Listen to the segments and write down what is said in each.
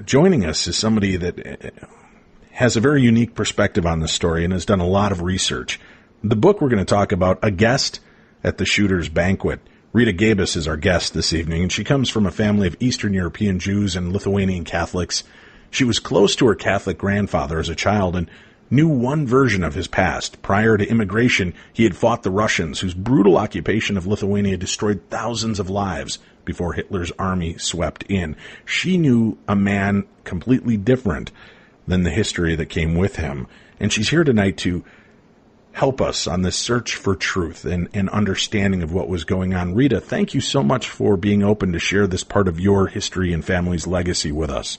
joining us is somebody that has a very unique perspective on this story and has done a lot of research. The book we're going to talk about, A Guest at the Shooter's Banquet. Rita Gabis is our guest this evening, and she comes from a family of Eastern European Jews and Lithuanian Catholics. She was close to her Catholic grandfather as a child and knew one version of his past. Prior to immigration, he had fought the Russians, whose brutal occupation of Lithuania destroyed thousands of lives before Hitler's army swept in. She knew a man completely different than the history that came with him. And she's here tonight to help us on this search for truth and understanding of what was going on. Rita, thank you so much for being open to share this part of your history and family's legacy with us.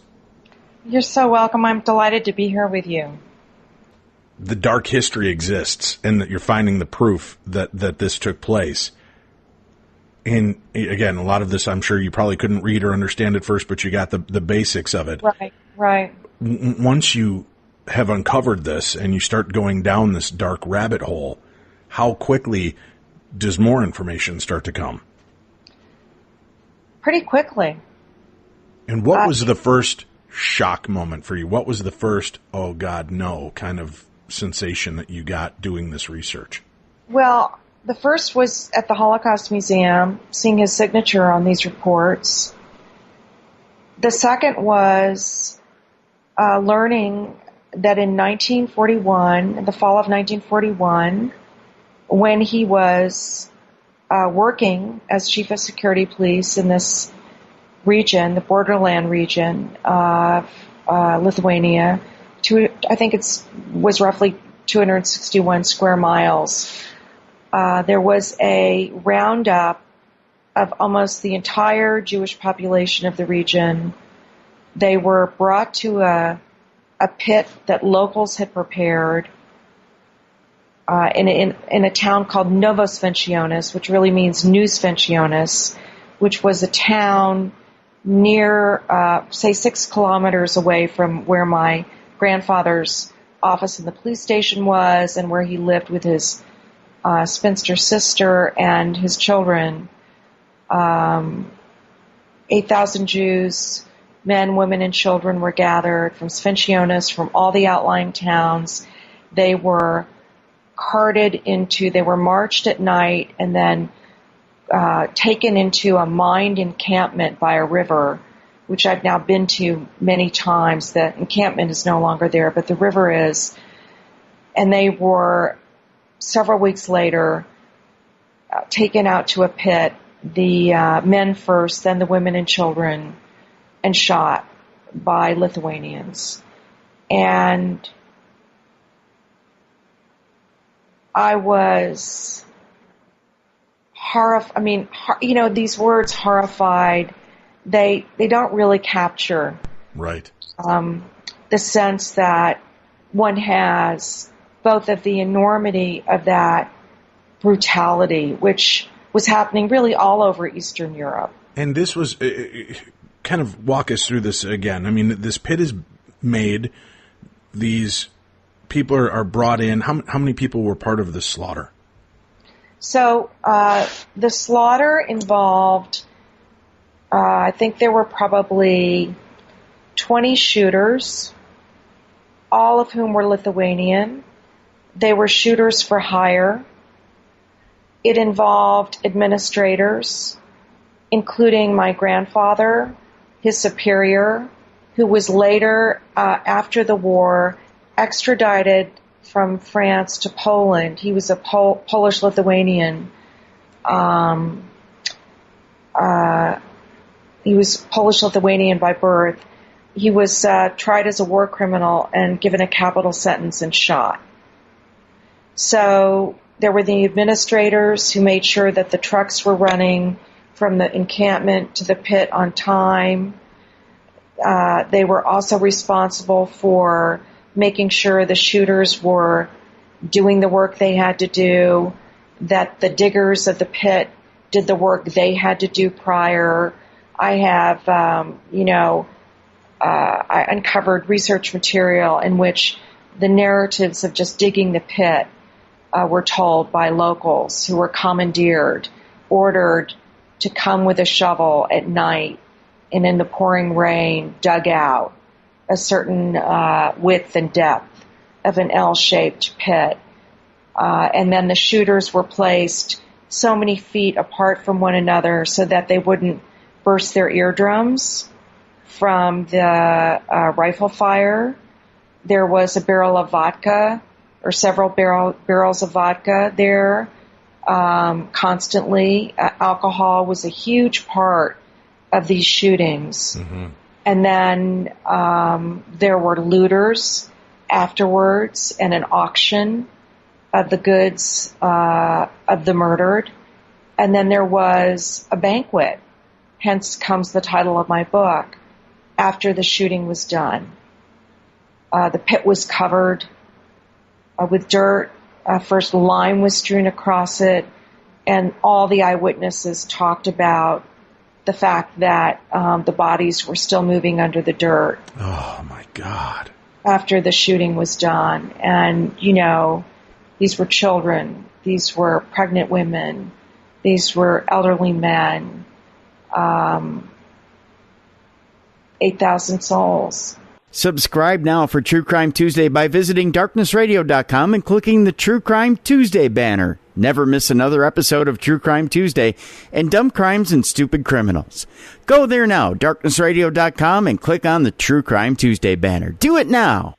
You're so welcome. I'm delighted to be here with you. The dark history exists, and that you're finding the proof that this took place. And again, a lot of this I'm sure you probably couldn't read or understand at first, but you got the basics of it. Right. Once you have uncovered this and you start going down this dark rabbit hole, how quickly does more information start to come? Pretty quickly. And what was the first shock moment for you? What was the first, oh God, no, kind of sensation that you got doing this research? Well, the first was at the Holocaust Museum, seeing his signature on these reports. The second was learning that in 1941, in the fall of 1941, when he was working as chief of security police in this region, the borderland region of Lithuania, I think was roughly 261 square miles. There was a roundup of almost the entire Jewish population of the region. They were brought to a pit that locals had prepared in a town called Novosvencionis, which really means New Svencionis, which was a town near, say, 6 kilometers away from where my grandfather's office in the police station was and where he lived with his spinster sister and his children. 8,000 Jews, men, women, and children were gathered from Svencionis, from all the outlying towns. They were they were marched at night and then taken into a mined encampment by a river, which I've now been to many times. The encampment is no longer there, but the river is. And they were, several weeks later, taken out to a pit, the men first, then the women and children, and shot by Lithuanians. And I was horrified. I mean, these words, horrified, they don't really capture right the sense that one has both of the enormity of that brutality, which was happening really all over Eastern Europe. And this was, kind of walk us through this again. I mean, this pit is made, these people are brought in. How many people were part of this slaughter? So the slaughter involved, I think there were probably 20 shooters, all of whom were Lithuanian. They were shooters for hire. It involved administrators, including my grandfather, his superior, who was later, after the war, extradited from France to Poland. He was a Polish-Lithuanian. He was Polish-Lithuanian by birth. He was tried as a war criminal and given a capital sentence and shot. So there were the administrators who made sure that the trucks were running from the encampment to the pit on time. They were also responsible for making sure the shooters were doing the work they had to do, that the diggers of the pit did the work they had to do prior. I have, I uncovered research material in which the narratives of just digging the pit were told by locals who were commandeered, ordered to come with a shovel at night and in the pouring rain dug out a certain width and depth of an L-shaped pit. And then the shooters were placed so many feet apart from one another so that they wouldn't burst their eardrums from the rifle fire. There was a barrel of vodka, or several barrels of vodka there constantly. Alcohol was a huge part of these shootings. Mm-hmm. And then there were looters afterwards and an auction of the goods of the murdered. And then there was a banquet, hence comes the title of my book, after the shooting was done. The pit was covered with dirt. First lime was strewn across it, and all the eyewitnesses talked about the fact that the bodies were still moving under the dirt. Oh, my God. After the shooting was done. And, you know, these were children. These were pregnant women. These were elderly men. 8,000 souls. Subscribe now for True Crime Tuesday by visiting darknessradio.com and clicking the True Crime Tuesday banner. Never miss another episode of True Crime Tuesday and Dumb Crimes and Stupid Criminals. Go there now, darknessradio.com, and click on the True Crime Tuesday banner. Do it now.